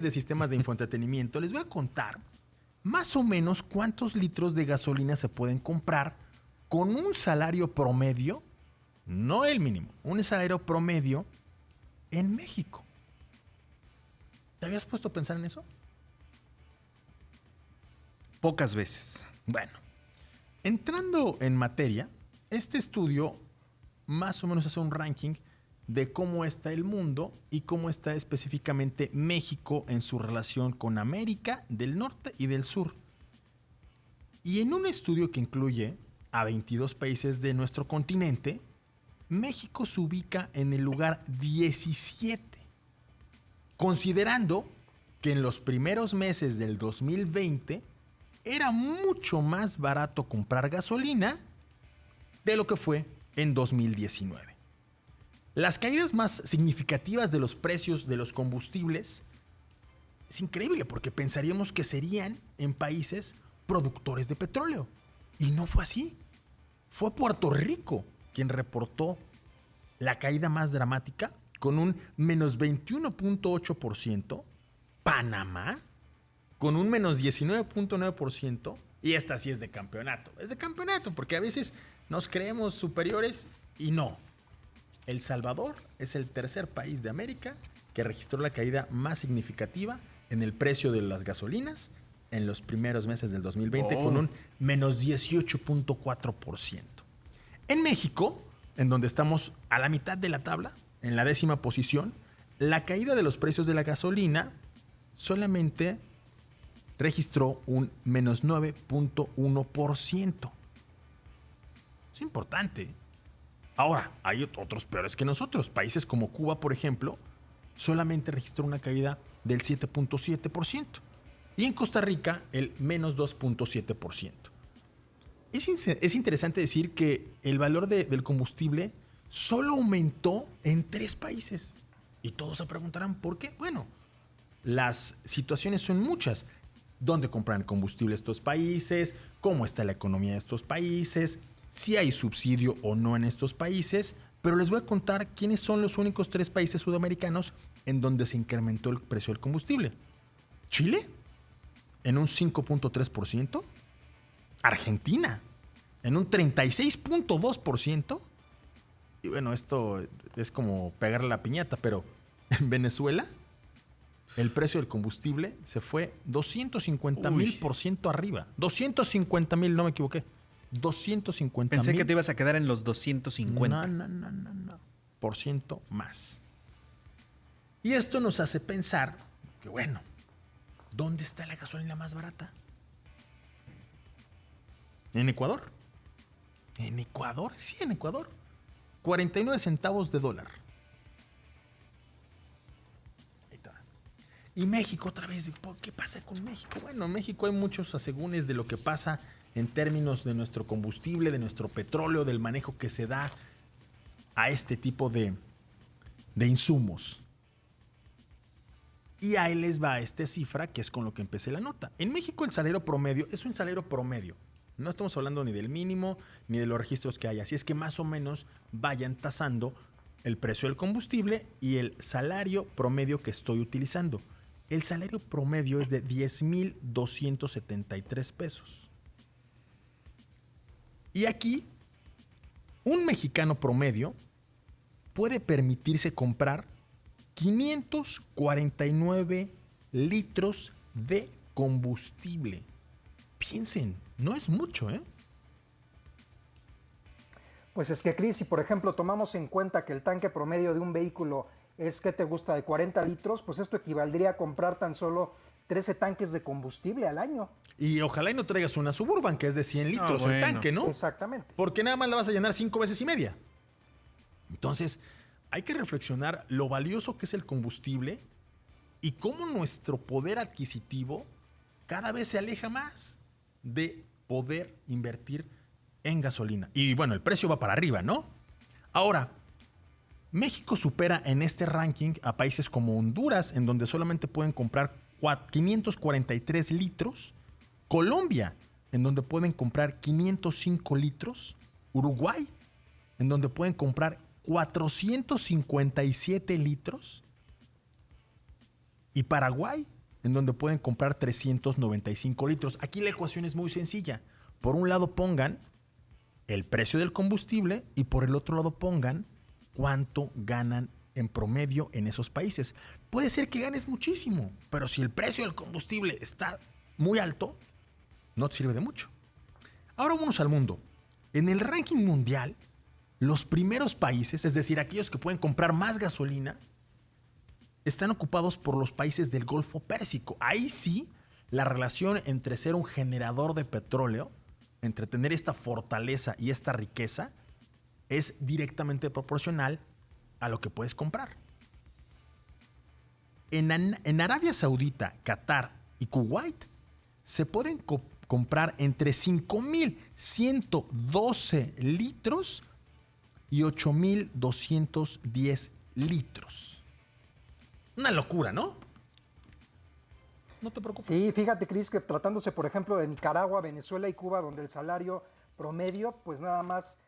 de sistemas de infoentretenimiento, les voy a contar más o menos cuántos litros de gasolina se pueden comprar con un salario promedio, no el mínimo, un salario promedio en México. ¿Te habías puesto a pensar en eso? Pocas veces. Bueno, entrando en materia, este estudio más o menos hace un ranking de cómo está el mundo y cómo está específicamente México en su relación con América del Norte y del Sur. Y en un estudio que incluye a 22 países de nuestro continente, México se ubica en el lugar 17, considerando que en los primeros meses del 2020 era mucho más barato comprar gasolina de lo que fue en 2019. Las caídas más significativas de los precios de los combustibles es increíble porque pensaríamos que serían en países productores de petróleo. Y no fue así. Fue Puerto Rico quien reportó la caída más dramática con un menos 21.8%, Panamá con un menos 19.9%, y esta sí es de campeonato. Es de campeonato porque a veces nos creemos superiores y no. El Salvador es el tercer país de América que registró la caída más significativa en el precio de las gasolinas en los primeros meses del 2020 con un menos 18.4%. En México, en donde estamos a la mitad de la tabla, en la 10ª posición, la caída de los precios de la gasolina solamente registró un menos 9.1%. Es importante. Ahora, hay otros peores que nosotros. Países como Cuba, por ejemplo, solamente registró una caída del 7.7%. Y en Costa Rica, el menos 2.7%. Es interesante decir que el valor del combustible solo aumentó en 3 países. Y todos se preguntarán por qué. Bueno, las situaciones son muchas. ¿Dónde compran combustible estos países? ¿Cómo está la economía de estos países? Si hay subsidio o no en estos países, pero les voy a contar quiénes son los únicos 3 países sudamericanos en donde se incrementó el precio del combustible. Chile, en un 5.3%. Argentina, en un 36.2%. Y bueno, esto es como pegarle la piñata, pero en Venezuela, el precio del combustible se fue 250,000% arriba. 250,000, no me equivoqué. 250,000. Pensé que te ibas a quedar en los 250. No. Por ciento más. Y esto nos hace pensar que, bueno, ¿dónde está la gasolina más barata? ¿En Ecuador? ¿En Ecuador? Sí, en Ecuador. 49 centavos de dólar. Ahí está. Y México otra vez. ¿Qué pasa con México? Bueno, en México hay muchos asegúnes de lo que pasa en términos de nuestro combustible, de nuestro petróleo, del manejo que se da a este tipo de insumos. Y ahí les va esta cifra, que es con lo que empecé la nota. En México el salario promedio es un salario promedio. No estamos hablando ni del mínimo ni de los registros que hay. Así es que más o menos vayan tasando el precio del combustible y el salario promedio que estoy utilizando. El salario promedio es de 10,273 pesos. Y aquí, un mexicano promedio puede permitirse comprar 549 litros de combustible. Piensen, no es mucho, ¿eh? Pues es que, Cris, si por ejemplo tomamos en cuenta que el tanque promedio de un vehículo es, ¿qué te gusta?, de 40 litros, pues esto equivaldría a comprar tan solo 13 tanques de combustible al año. Y ojalá y no traigas una Suburban, que es de 100 litros el tanque, ¿no? Exactamente. Porque nada más la vas a llenar 5 veces y media. Entonces, hay que reflexionar lo valioso que es el combustible y cómo nuestro poder adquisitivo cada vez se aleja más de poder invertir en gasolina. Y bueno, el precio va para arriba, ¿no? Ahora, México supera en este ranking a países como Honduras, en donde solamente pueden comprar 543 litros. Colombia, en donde pueden comprar 505 litros. Uruguay, en donde pueden comprar 457 litros. y Paraguay, en donde pueden comprar 395 litros. Aquí la ecuación es muy sencilla. Por un lado pongan el precio del combustible y por el otro lado pongan cuánto ganan en promedio en esos países. Puede ser que ganes muchísimo, pero si el precio del combustible está muy alto, no te sirve de mucho. Ahora vámonos al mundo. En el ranking mundial, los primeros países, es decir, aquellos que pueden comprar más gasolina, están ocupados por los países del Golfo Pérsico. Ahí sí, la relación entre ser un generador de petróleo, entre tener esta fortaleza y esta riqueza, es directamente proporcional a lo que puedes comprar. En Arabia Saudita, Qatar y Kuwait se pueden comprar entre 5.112 litros y 8.210 litros. Una locura, ¿no? No te preocupes. Sí, fíjate, Cris, que tratándose, por ejemplo, de Nicaragua, Venezuela y Cuba, donde el salario promedio, pues nada más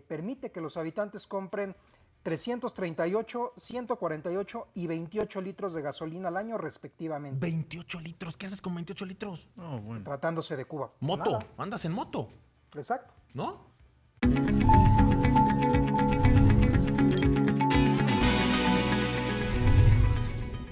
permite que los habitantes compren 338, 148 y 28 litros de gasolina al año, respectivamente. 28 litros. ¿Qué haces con 28 litros? Oh, bueno. Tratándose de Cuba. Moto. Nada. Andas en moto, Exacto. ¿no?